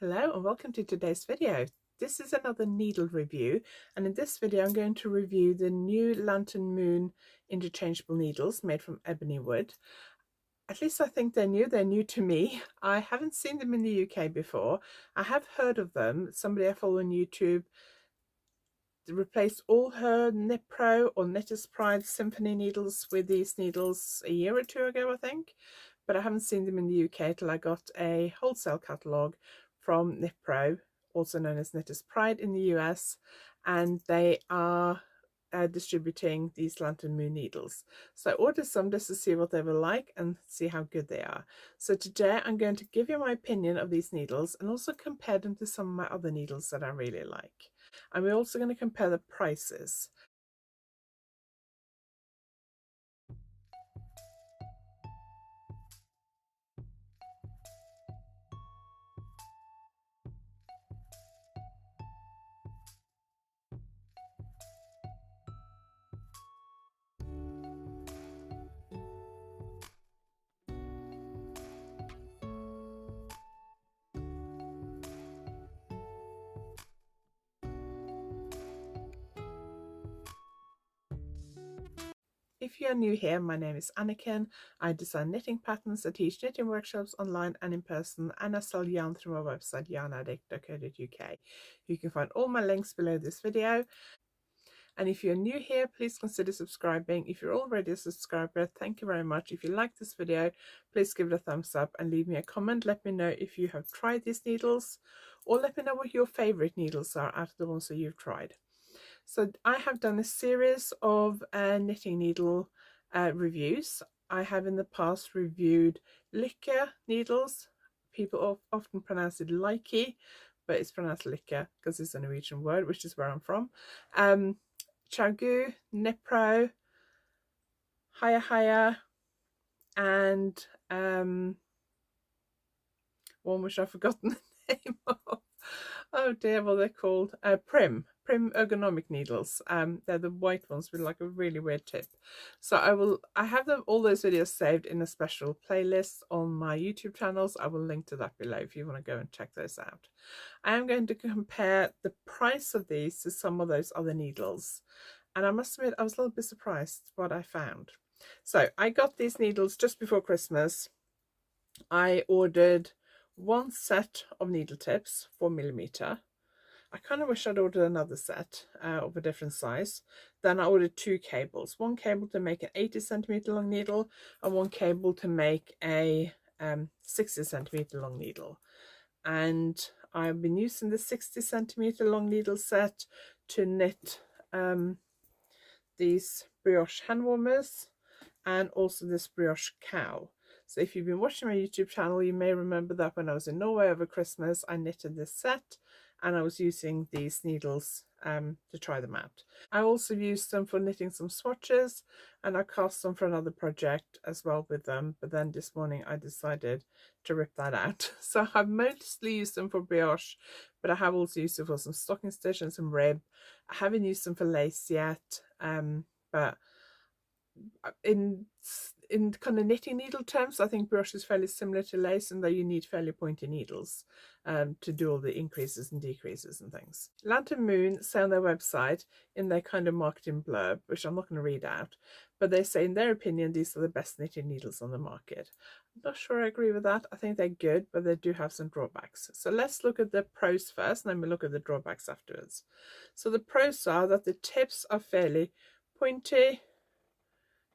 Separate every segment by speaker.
Speaker 1: Hello and welcome to today's video. This is another needle review, and in this video I'm going to review the new Lantern Moon interchangeable needles made from ebony wood. At least I think they're new to me. I haven't seen them in the UK before. I have heard of them. Somebody I follow on YouTube replaced all her Knit Pro or Knitter's Pride Symphony needles with these needles a year or two ago, I think, but I haven't seen them in the UK till I got a wholesale catalogue from Knit Pro, also known as Knitter's Pride in the US, and they are distributing these Lantern Moon needles. So I ordered some just to see what they were like and see how good they are. So today I'm going to give you my opinion of these needles and also compare them to some of my other needles that I really like. And we're also going to compare the prices. If you are new here, my name is Anniken. I design knitting patterns, I teach knitting workshops online and in person, and I sell yarn through my website yarnaddict.co.uk. You can find all my links below this video. And if you're new here, please consider subscribing. If you're already a subscriber, thank you very much. If you like this video, please give it a thumbs up and leave me a comment. Let me know if you have tried these needles, or let me know what your favorite needles are out of the ones that you've tried. So I have done a series of knitting needle reviews. I have in the past reviewed Lykke needles. People often pronounce it Lykke, but it's pronounced Lykke because it's a Norwegian word, which is where I'm from. Chagu, Knit Pro, Haya, and one which I've forgotten the name of. Oh dear, what they're called? Prim ergonomic needles. They're the white ones with like a really weird tip. So I have all those videos saved in a special playlist on my YouTube channels. I will link to that below if you want to go and check those out. I am going to compare the price of these to some of those other needles, and I must admit I was a little bit surprised what I found. So I got these needles just before Christmas. I ordered one set of needle tips, 4mm. I kind of wish I'd ordered another set of a different size. Then I ordered two cables, one cable to make an 80cm long needle and one cable to make a 60cm long needle. And I've been using the 60cm long needle set to knit these brioche hand warmers and also this brioche cowl. So if you've been watching my YouTube channel, you may remember that when I was in Norway over Christmas, I knitted this set and I was using these needles to try them out. I also used them for knitting some swatches, and I cast them for another project as well with them, but then this morning I decided to rip that out. So I've mostly used them for brioche, but I have also used them for some stocking stitch and some rib. I haven't used them for lace yet, but in kind of knitting needle terms, I think brioche is fairly similar to lace, and though you need fairly pointy needles to do all the increases and decreases and things. Lantern Moon say on their website in their kind of marketing blurb, which I'm not going to read out, but they say in their opinion these are the best knitting needles on the market. I'm not sure I agree with that. I think they're good, but they do have some drawbacks. So let's look at the pros first, and then we look at the drawbacks afterwards. So the pros are that the tips are fairly pointy.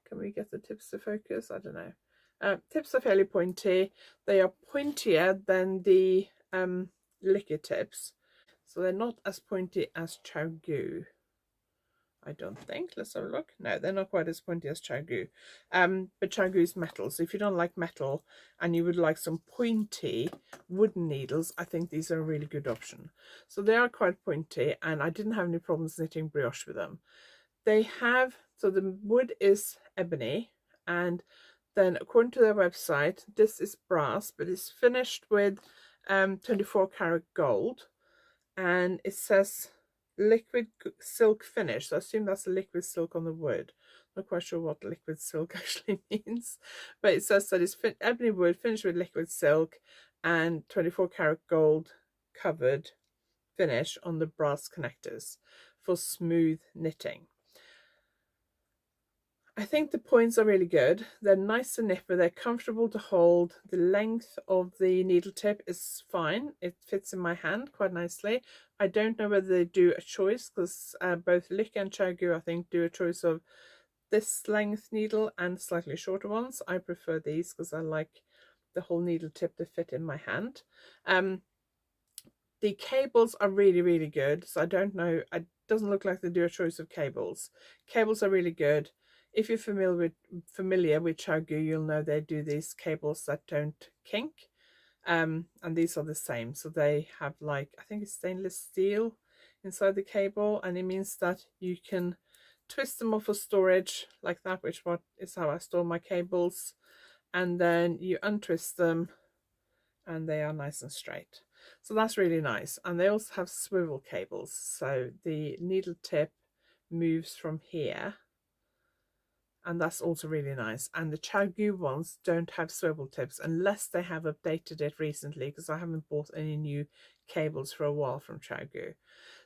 Speaker 1: Can we get the tips to focus? I don't know. Tips are fairly pointy. They are pointier than the Lykke tips. So they're not as pointy as Chagu, I don't think. Let's have a look. No, they're not quite as pointy as Chagu. But Chagu is metal. So if you don't like metal and you would like some pointy wooden needles, I think these are a really good option. So they are quite pointy, and I didn't have any problems knitting brioche with them. They have, so the wood is ebony, and then according to their website, this is brass, but it's finished with 24 karat gold, and it says liquid silk finish. So I assume that's a liquid silk on the wood. Not quite sure what liquid silk actually means, but it says that it's ebony wood finished with liquid silk and 24 karat gold covered finish on the brass connectors for smooth knitting. I think the points are really good. They're nice to knit with, they're comfortable to hold. The length of the needle tip is fine. It fits in my hand quite nicely. I don't know whether they do a choice, because both Lykke and ChiaoGoo, I think, do a choice of this length needle and slightly shorter ones. I prefer these because I like the whole needle tip to fit in my hand. The cables are really, really good. So I don't know, it doesn't look like they do a choice of cables. Cables are really good. If you're familiar with ChiaoGoo, you'll know they do these cables that don't kink. And these are the same. So they have, like, I think it's stainless steel inside the cable, and it means that you can twist them off for storage like that, which is how I store my cables, and then you untwist them and they are nice and straight. So that's really nice. And they also have swivel cables, so the needle tip moves from here, and that's also really nice. And the ChiaoGoo ones don't have swivel tips unless they have updated it recently, because I haven't bought any new cables for a while from ChiaoGoo.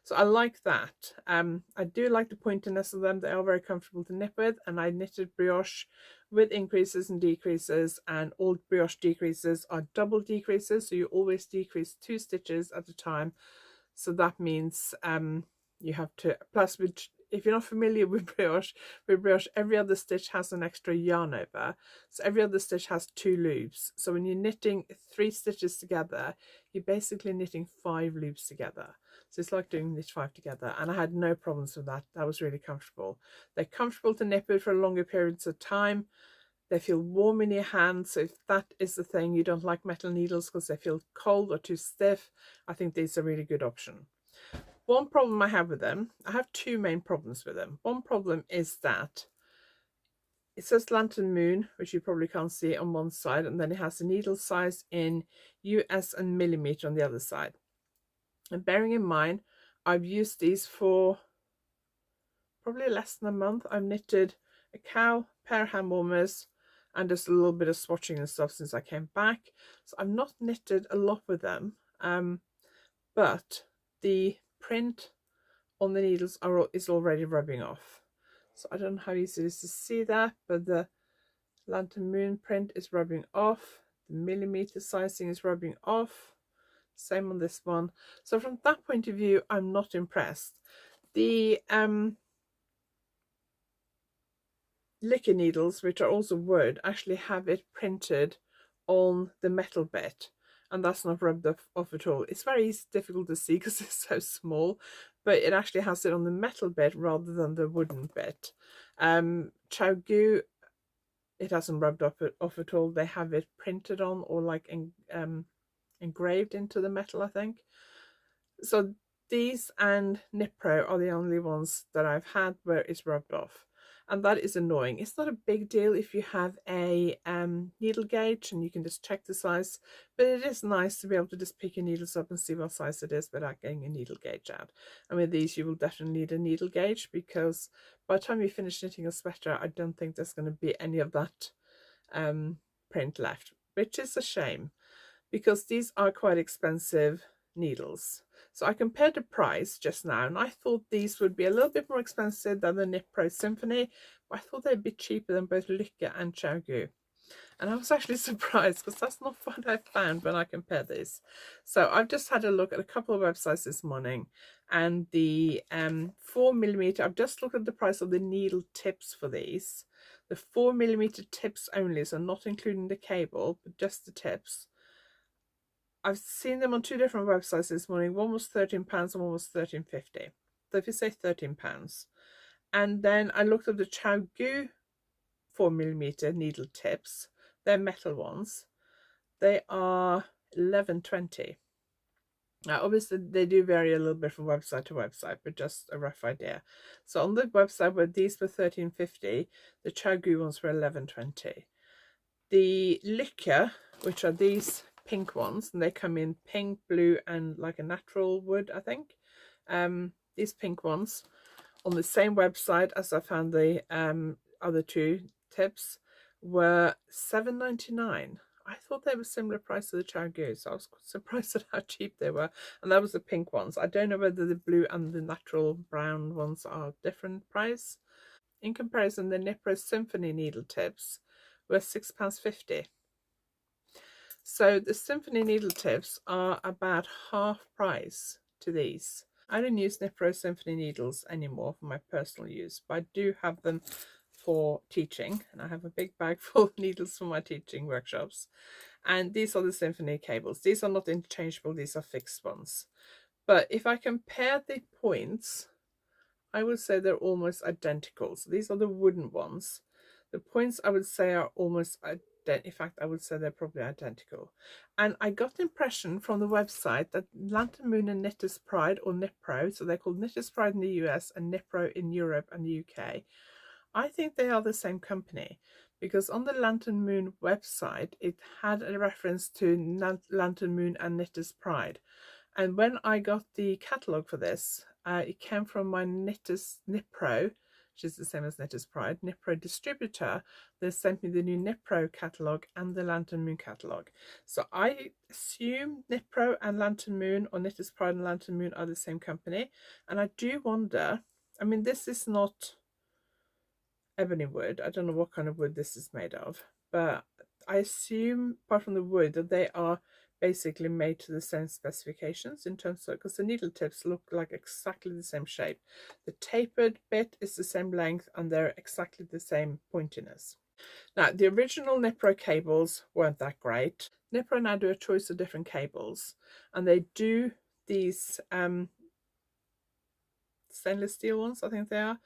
Speaker 1: So I like that. I do like the pointiness of them. They are very comfortable to knit with, and I knitted brioche with increases and decreases, and all brioche decreases are double decreases, so you always decrease 2 stitches at a time. So that means you have to, plus with, if you're not familiar with brioche, every other stitch has an extra yarn over. So every other stitch has 2 loops. So when you're knitting 3 stitches together, you're basically knitting 5 loops together. So it's like doing knit 5 together, and I had no problems with that. That was really comfortable. They're comfortable to knit with for longer periods of time. They feel warm in your hands. So if that is the thing, you don't like metal needles because they feel cold or too stiff, I think these are a really good option. One problem I have with them, I have 2 main problems with them. One problem is that it says Lantern Moon, which you probably can't see on one side, and then it has the needle size in US and millimeter on the other side. And bearing in mind, I've used these for probably less than a month. I've knitted a cow, pair of hand warmers, and just a little bit of swatching and stuff since I came back. So I've not knitted a lot with them, but the print on the needles is already rubbing off. So I don't know how easy it is to see that, but the Lantern Moon print is rubbing off. The millimeter sizing is rubbing off. Same on this one. So from that point of view, I'm not impressed. The Lykke needles, which are also wood, actually have it printed on the metal bit, and that's not rubbed off at all. It's very difficult to see because it's so small, but it actually has it on the metal bit rather than the wooden bit. ChiaoGoo, it hasn't rubbed off at all. They have it printed on, or like engraved into the metal, I think. So these and Knit Pro are the only ones that I've had where it's rubbed off, and that is annoying. It's not a big deal if you have a needle gauge and you can just check the size, but it is nice to be able to just pick your needles up and see what size it is without getting a needle gauge out. And with these you will definitely need a needle gauge, because by the time you finish knitting a sweater, I don't think there's going to be any of that print left, which is a shame, because these are quite expensive needles. So I compared the price just now, and I thought these would be a little bit more expensive than the Knit Pro Symphony, but I thought they'd be cheaper than both Lykke and ChiaoGoo. And I was actually surprised, because that's not what I found when I compared these. So I've just had a look at a couple of websites this morning, and the 4mm, I've just looked at the price of the needle tips for these. The 4mm tips only, so not including the cable, but just the tips. I've seen them on 2 different websites this morning. One was £13 and one was £13.50. So if you say £13. And then I looked at the ChiaoGoo 4mm needle tips. They're metal ones. They are £11.20. Now obviously they do vary a little bit from website to website, but just a rough idea. So on the website where these were £13.50, the ChiaoGoo ones were £11.20. The Lykke, which are these pink ones, and they come in pink, blue, and like a natural wood, I think. These pink ones on the same website as I found the other 2 tips were £7.99. I thought they were similar price to the Chow Goose. I was surprised at how cheap they were. And that was the pink ones. I don't know whether the blue and the natural brown ones are different price. In comparison, the Nipro Symphony needle tips were £6.50. So the Symphony needle tips are about half price to these. I don't use Nipro Symphony needles anymore for my personal use, but I do have them for teaching, and I have a big bag full of needles for my teaching workshops. And these are the Symphony cables. These are not interchangeable, these are fixed ones. But if I compare the points, I would say they're almost identical. So these are the wooden ones. The points I would say are almost identical. In fact, I would say they're probably identical. And I got the impression from the website that Lantern Moon and Knitter's Pride, or Nipro, so they're called Knitter's Pride in the US and Nipro in Europe and the UK, I think they are the same company, because on the Lantern Moon website it had a reference to Lantern Moon and Knitter's Pride. And when I got the catalogue for this, it came from my Nipro, which is the same as Knitter's Pride, Nipro distributor. They sent me the new Nipro catalogue and the Lantern Moon catalogue. So I assume Nipro and Lantern Moon, or Knitter's Pride and Lantern Moon, are the same company. And I do wonder, I mean, this is not ebony wood. I don't know what kind of wood this is made of, but I assume, apart from the wood, that they are basically made to the same specifications in terms of, because the needle tips look like exactly the same shape. The tapered bit is the same length and they're exactly the same pointiness. Now, the original Nipro cables weren't that great. Nipro now do a choice of different cables, and they do these stainless steel ones, I think they are,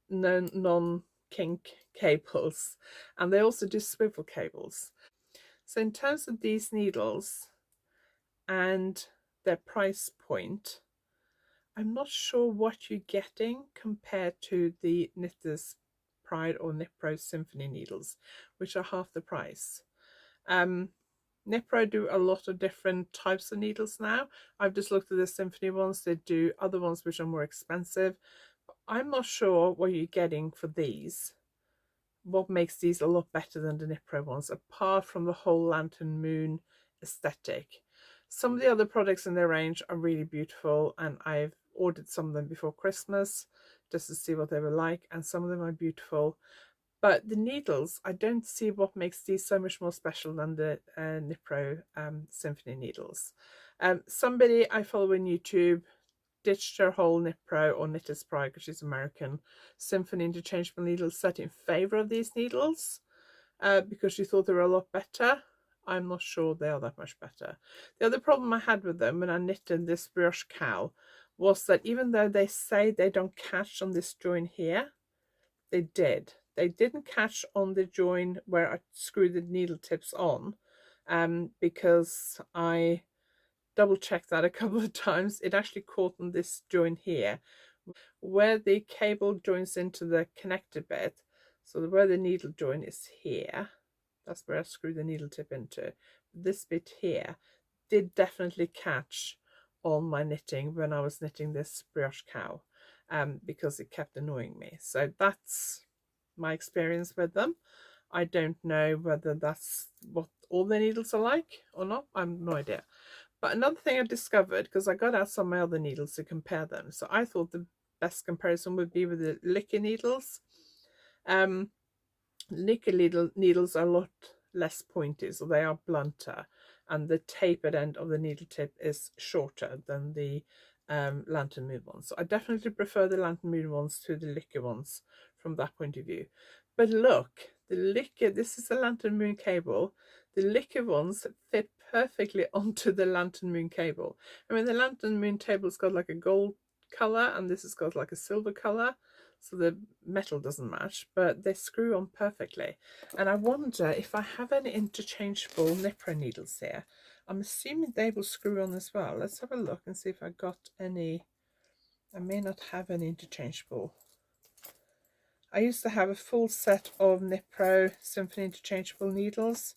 Speaker 1: non-kink cables, and they also do swivel cables. So in terms of these needles and their price point, I'm not sure what you're getting compared to the Knitter's Pride or Nipro Symphony needles, which are half the price. Nipro do a lot of different types of needles now. I've just looked at the Symphony ones. They do other ones which are more expensive. But I'm not sure what you're getting for these. What makes these a lot better than the Nipro ones, apart from the whole Lantern Moon aesthetic. Some of the other products in their range are really beautiful, and I've ordered some of them before Christmas just to see what they were like, and some of them are beautiful. But the needles, I don't see what makes these so much more special than the Nipro Symphony needles. Somebody I follow on YouTube ditched her whole Nipro, or Knitter's Pride because she's American, Symphony interchangeable needles set in favour of these needles because she thought they were a lot better. I'm not sure they are that much better. The other problem I had with them when I knitted this brioche cowl was that even though they say they don't catch on this join here, they did. They didn't catch on the join where I screwed the needle tips on, because I double checked that a couple of times. It actually caught on this join here, where the cable joins into the connector bit. So where the needle join is here, that's where I screw the needle tip into. This bit here did definitely catch on my knitting when I was knitting this brioche cowl, because it kept annoying me. So that's my experience with them. I don't know whether that's what all the needles are like or not. I have no idea. But another thing I discovered, because I got out some of my other needles to compare them, so I thought the best comparison would be with the Licker needles. Licker needles are a lot less pointy, so they are blunter, and the tapered end of the needle tip is shorter than the Lantern Moon ones. So I definitely prefer the Lantern Moon ones to the Licker ones from that point of view. But look, the Licker, this is a Lantern Moon cable. The Licker ones fit perfectly onto the Lantern Moon cable. I mean, the Lantern Moon table's got like a gold colour, and this has got like a silver colour, so the metal doesn't match, but they screw on perfectly. And I wonder if I have any interchangeable Nipro needles here. I'm assuming they will screw on as well. Let's have a look and see if I got any. I may not have any interchangeable. I used to have a full set of Nipro Symphony interchangeable needles,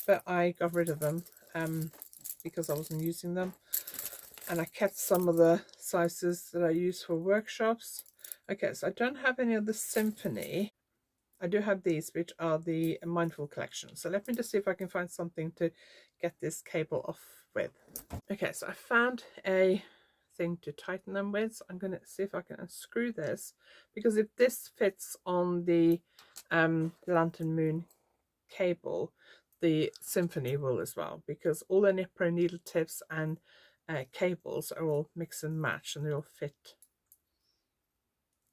Speaker 1: but I got rid of them because I wasn't using them. And I kept some of the sizes that I use for workshops. Okay, so I don't have any of the Symphony. I do have these, which are the Mindful collection. So let me just see if I can find something to get this cable off with. Okay, so I found a thing to tighten them with. So I'm going to see if I can unscrew this, because if this fits on the Lantern Moon cable, the Symphony will as well, because all the Nipro needle tips and cables are all mix and match, and they all fit.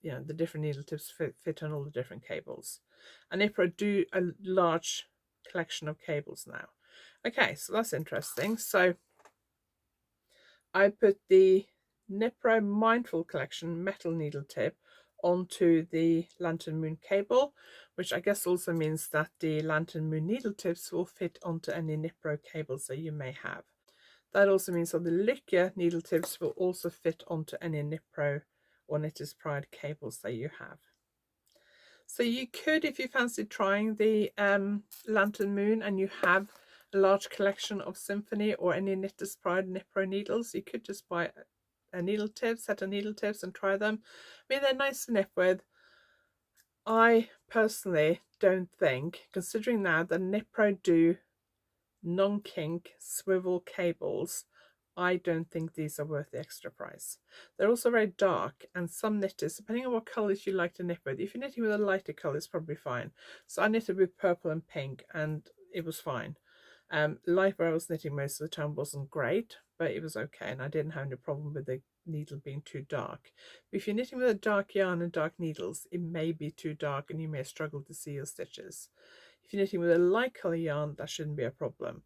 Speaker 1: You know, the different needle tips fit on all the different cables. And Nipro do a large collection of cables now. Okay, so that's interesting. So I put the Nipro Mindful collection metal needle tip onto the Lantern Moon cable, which I guess also means that the Lantern Moon needle tips will fit onto any Nipro cables that you may have. That also means that the Lykia needle tips will also fit onto any Nipro or Knitter's Pride cables that you have. So you could, if you fancy trying the Lantern Moon and you have a large collection of Symphony or any Knitter's Pride Nipro needles, you could just buy a needle tip, set of needle tips and try them. I mean, they're nice to knit with. I personally don't think, considering now that Nipro do non-kink swivel cables, I don't think these are worth the extra price. They're also very dark, and some knitters, depending on what colours you like to knit with, if you're knitting with a lighter colour, it's probably fine. So I knitted with purple and pink, and it was fine. Light where I was knitting most of the time wasn't great, but it was okay, and I didn't have any problem with the needle being too dark. But if you're knitting with a dark yarn and dark needles, it may be too dark and you may struggle to see your stitches. If you're knitting with a light colour yarn, that shouldn't be a problem.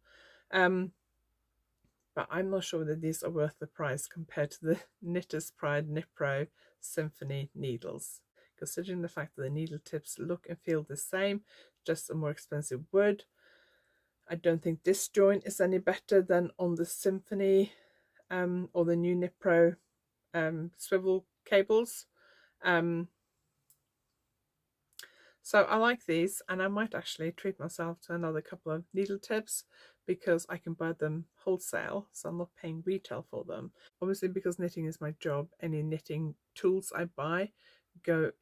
Speaker 1: But I'm not sure that these are worth the price compared to the Knitter's Pride Nipro Symphony needles. Considering the fact that the needle tips look and feel the same, just a more expensive wood. I don't think this joint is any better than on the Symphony or the new Nipro swivel cables. So I like these, and I might actually treat myself to another couple of needle tips because I can buy them wholesale, so I'm not paying retail for them. Obviously, because knitting is my job, any knitting tools I buy go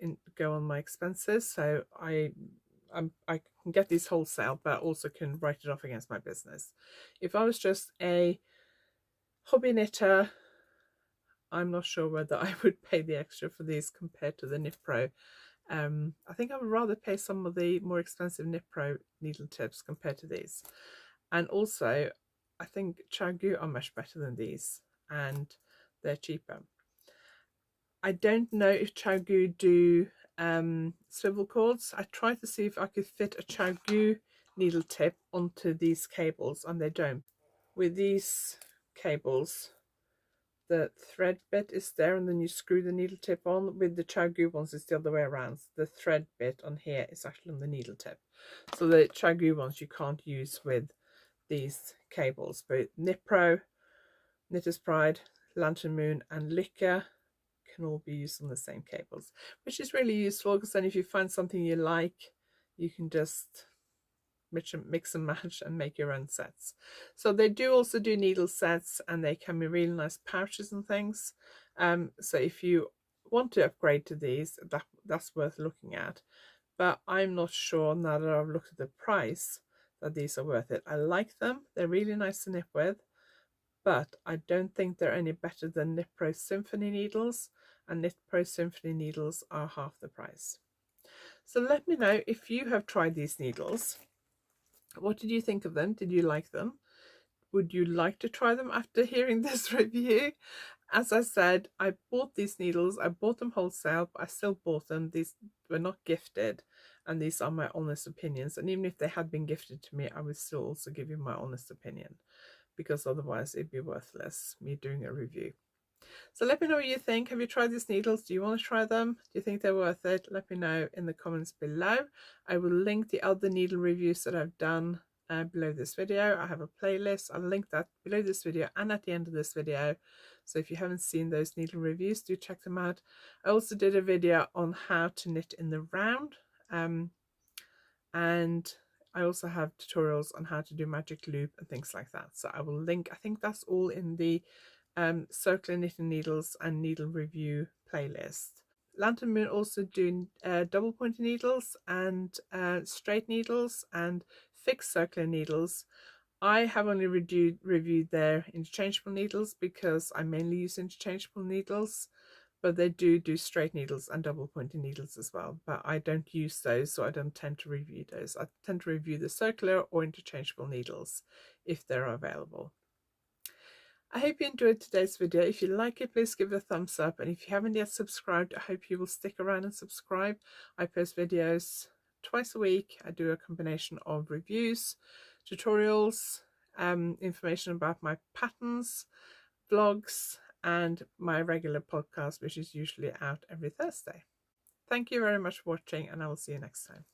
Speaker 1: on my expenses, so I can get these wholesale, but also can write it off against my business. If I was just a hobby knitter, I'm not sure whether I would pay the extra for these compared to the Nipro. I think I would rather pay some of the more expensive Nipro needle tips compared to these. And also, I think ChiaoGoo are much better than these, and they're cheaper. I don't know if ChiaoGoo do swivel cords. I tried to see if I could fit a ChiaoGoo needle tip onto these cables, and they don't. With these cables, the thread bit is there, and then you screw the needle tip on. With the ChiaoGoo ones, it's the other way around. The thread bit on here is actually on the needle tip. So the ChiaoGoo ones you can't use with these cables, but Nipro, Knitter's Pride, Lantern Moon and Lykia can all be used on the same cables, which is really useful, because then if you find something you like, you can just mix and match and make your own sets. So they do also do needle sets, and they can be really nice pouches and things. So if you want to upgrade to these, that's worth looking at. But I'm not sure, now that I've looked at the price, that these are worth it. I like them, they're really nice to knit with, but I don't think they're any better than Nipro Symphony needles, and Nipro Symphony needles are half the price. So let me know if you have tried these needles. What did you think of them? Did you like them? Would you like to try them after hearing this review? As I said, I bought these needles. I bought them wholesale, but I still bought them. These were not gifted, and these are my honest opinions. And even if they had been gifted to me, I would still also give you my honest opinion, because otherwise it'd be worthless, me doing a review. So let me know what you think. Have you tried these needles? Do you want to try them? Do you think they're worth it? Let me know in the comments below. I will link the other needle reviews that I've done below this video. I have a playlist. I'll link that below this video and at the end of this video. So if you haven't seen those needle reviews, do check them out. I also did a video on how to knit in the round. And I also have tutorials on how to do magic loop and things like that. So I will link, I think that's all in the circular knitting needles and needle review playlist. Lantern Moon also do double pointed needles and straight needles and fixed circular needles. I have only reviewed their interchangeable needles because I mainly use interchangeable needles, but they do straight needles and double pointed needles as well, but I don't use those, so I don't tend to review those. I tend to review the circular or interchangeable needles if they're available. I hope you enjoyed today's video. If you like it, please give it a thumbs up, and if you haven't yet subscribed, I hope you will stick around and subscribe. I post videos twice a week. I do a combination of reviews, tutorials, information about my patterns, vlogs, and my regular podcast, which is usually out every Thursday. Thank you very much for watching, and I will see you next time.